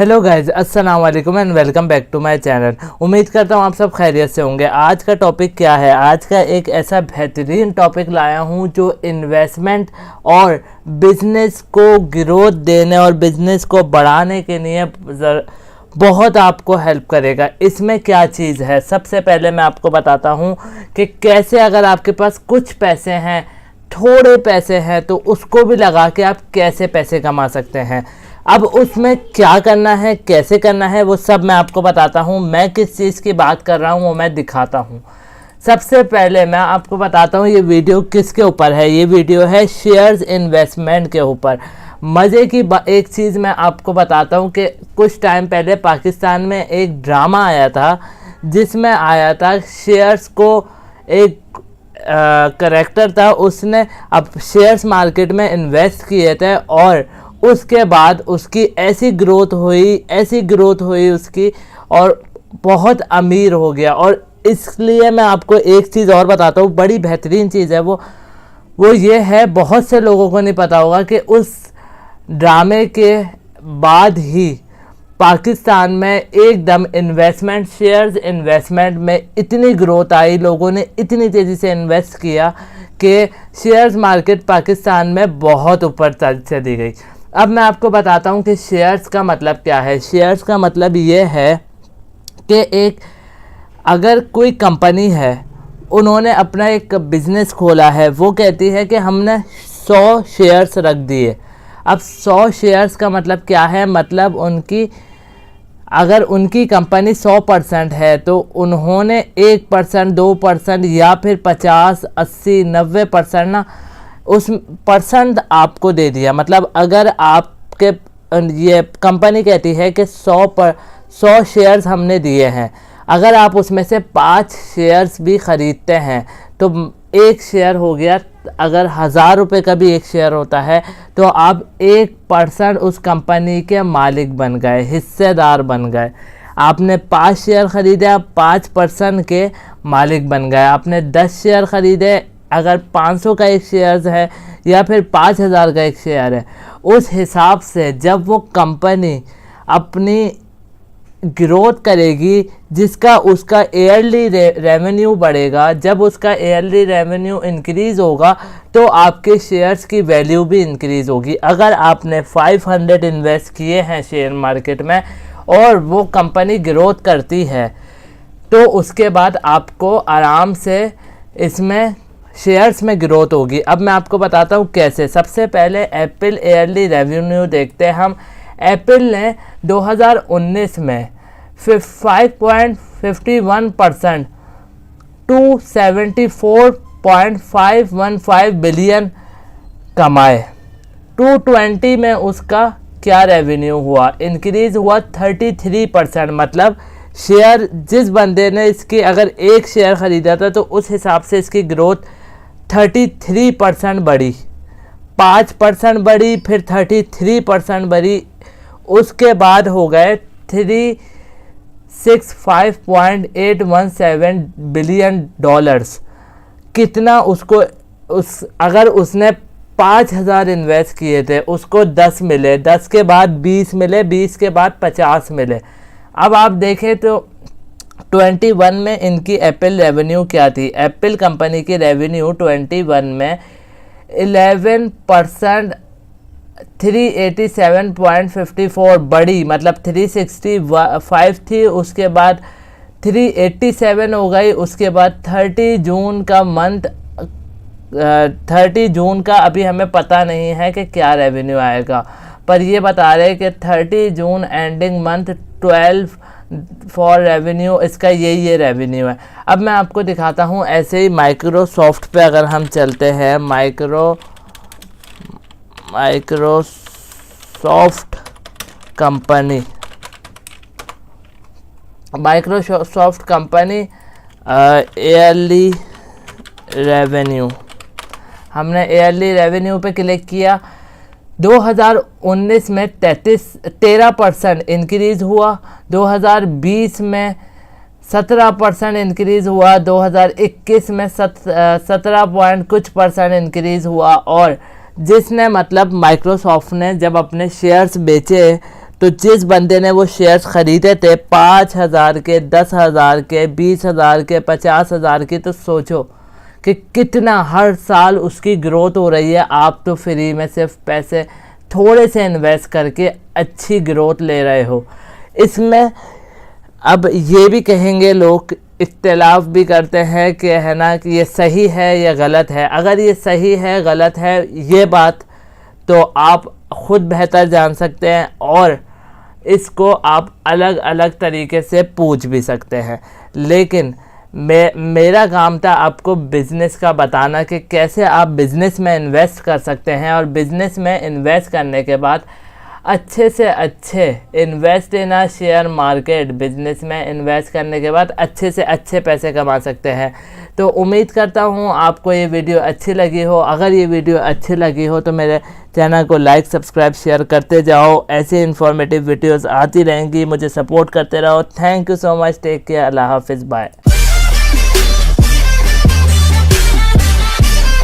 Hello guys, अस्सलाम वालेकुम and welcome back to my channel. उम्मीद करता हूँ आप सब खैरियत से होंगे। आज का टॉपिक क्या है? आज का एक ऐसा बेहतरीन टॉपिक लाया हूँ जो इन्वेस्टमेंट और बिजनेस को ग्रोथ देने और बिजनेस को बढ़ाने के लिए बहुत आपको हेल्प करेगा। इसमें क्या चीज़ है, सबसे पहले मैं आपको बताता हूँ कि कैसे अगर आपके पास कुछ पैसे हैं, थोड़े पैसे हैं, तो उसको भी लगा के आप कैसे पैसे कमा सकते हैं। अब उसमें क्या करना है, कैसे करना है, वो सब मैं आपको बताता हूँ। मैं किस चीज़ की बात कर रहा हूँ वो मैं दिखाता हूँ। सबसे पहले मैं आपको बताता हूँ ये वीडियो किसके ऊपर है। ये वीडियो है शेयर्स इन्वेस्टमेंट के ऊपर। मज़े की एक चीज़ मैं आपको बताता हूँ कि कुछ टाइम पहले पाकिस्तान में एक ड्रामा आया था जिसमें आया था शेयर्स को एक करेक्टर था, उसने अब शेयर्स मार्केट में इन्वेस्ट किए थे और उसके बाद उसकी ऐसी ग्रोथ हुई उसकी, और बहुत अमीर हो गया। और इसलिए मैं आपको एक चीज़ और बताता हूँ, बड़ी बेहतरीन चीज़ है वो ये है, बहुत से लोगों को नहीं पता होगा कि उस ड्रामे के बाद ही पाकिस्तान में एकदम शेयर्स इन्वेस्टमेंट में इतनी ग्रोथ आई, लोगों ने इतनी तेज़ी से इन्वेस्ट किया कि शेयर्स मार्केट पाकिस्तान में बहुत ऊपर चली गई। अब मैं आपको बताता हूँ कि शेयर्स का मतलब क्या है। शेयर्स का मतलब ये है कि अगर कोई कंपनी है, उन्होंने अपना एक बिज़नेस खोला है, वो कहती है कि हमने 100 शेयर्स रख दिए। अब 100 शेयर्स का मतलब क्या है? मतलब अगर उनकी कंपनी 100% है तो उन्होंने 1%, 2% या फिर 50, 80, 90% ना उस परसेंट आपको दे दिया। मतलब अगर आपके ये कंपनी कहती है कि 100 शेयर्स हमने दिए हैं, अगर आप उसमें से 5 शेयर्स भी ख़रीदते हैं तो एक शेयर हो गया। अगर 1000 रुपये का भी एक शेयर होता है तो आप 1% उस कंपनी के मालिक बन गए, हिस्सेदार बन गए। आपने 5 शेयर ख़रीदे, आप 5% के मालिक बन गए। आपने 10 शेयर ख़रीदे, अगर 500 का एक शेयर है या फिर 5000 का एक शेयर है, उस हिसाब से जब वो कंपनी अपनी ग्रोथ करेगी, जिसका उसका ईयरली रेवेन्यू बढ़ेगा, जब उसका ईयरली रेवेन्यू इंक्रीज़ होगा तो आपके शेयर्स की वैल्यू भी इंक्रीज़ होगी। अगर आपने 500 इन्वेस्ट किए हैं शेयर मार्केट में और वो कंपनी ग्रोथ करती है तो उसके बाद आपको आराम से इसमें शेयर्स में ग्रोथ होगी। अब मैं आपको बताता हूँ कैसे। सबसे पहले एप्पल ईयरली रेवेन्यू देखते हैं हम। एप्पल ने 2019 में 5.51% टू 74.515 बिलियन कमाए। 2020 में उसका क्या रेवेन्यू हुआ? इंक्रीज़ हुआ 33%। मतलब शेयर जिस बंदे ने इसकी अगर एक शेयर ख़रीदा था तो उस हिसाब से इसकी ग्रोथ 33% बढ़ी, 5% बढ़ी, फिर 33% बढ़ी, उसके बाद हो गए 365.817 बिलियन डॉलर्स। कितना उसको अगर उसने 5000 इन्वेस्ट किए थे, उसको 10 मिले, 10 के बाद 20 मिले, 20 के बाद 50 मिले। अब आप देखें तो 21 में इनकी एप्पल रेवेन्यू क्या थी? एप्पल कंपनी की रेवेन्यू 21 में 11% 387.54 बढ़ी, मतलब 365 थी, उसके बाद 387 हो गई। उसके बाद 30 जून का अभी हमें पता नहीं है कि क्या रेवेन्यू आएगा, पर ये बता रहे हैं कि 30 जून एंडिंग मंथ 12 फॉर रेवेन्यू, इसका ये रेवेन्यू है। अब मैं आपको दिखाता हूँ ऐसे ही माइक्रोसॉफ्ट पे अगर हम चलते हैं, माइक्रोसॉफ्ट कंपनी ईयरली रेवेन्यू, हमने ईयरली रेवेन्यू पे क्लिक किया। 2019 में 13% इंक्रीज़ हुआ, 2020 में 17% इंक्रीज़ हुआ, 2021 में 17 पॉइंट कुछ % इंक्रीज़ हुआ। और जिसने मतलब माइक्रोसॉफ्ट ने जब अपने शेयर्स बेचे तो जिस बंदे ने वो शेयर्स ख़रीदे थे 5,000 के, 10,000 के, 20,000 के, 50,000 की, तो सोचो कि कितना हर साल उसकी ग्रोथ हो रही है। आप तो फ्री में सिर्फ पैसे थोड़े से इन्वेस्ट करके अच्छी ग्रोथ ले रहे हो। इसमें अब ये भी कहेंगे लोग, इख्तिलाफ भी करते हैं कि है ना कि ये सही है या गलत है। अगर ये सही है गलत है ये बात तो आप ख़ुद बेहतर जान सकते हैं, और इसको आप अलग अलग तरीके से पूछ भी सकते हैं। लेकिन मेरा काम था आपको बिज़नेस का बताना कि कैसे आप बिज़नेस में इन्वेस्ट कर सकते हैं, और बिज़नेस में इन्वेस्ट करने के बाद अच्छे से अच्छे invest in a share market, business में इन्वेस्ट करने के बाद अच्छे से अच्छे पैसे कमा सकते हैं। तो उम्मीद करता हूँ आपको ये वीडियो अच्छी लगी हो। अगर ये वीडियो अच्छी लगी हो तो मेरे चैनल को लाइक, सब्सक्राइब, शेयर करते जाओ। ऐसे इन्फॉर्मेटिव वीडियोस आती रहेंगी, मुझे सपोर्ट करते रहो। Thank you so much, take care, अल्लाह हाफिज़, बाय।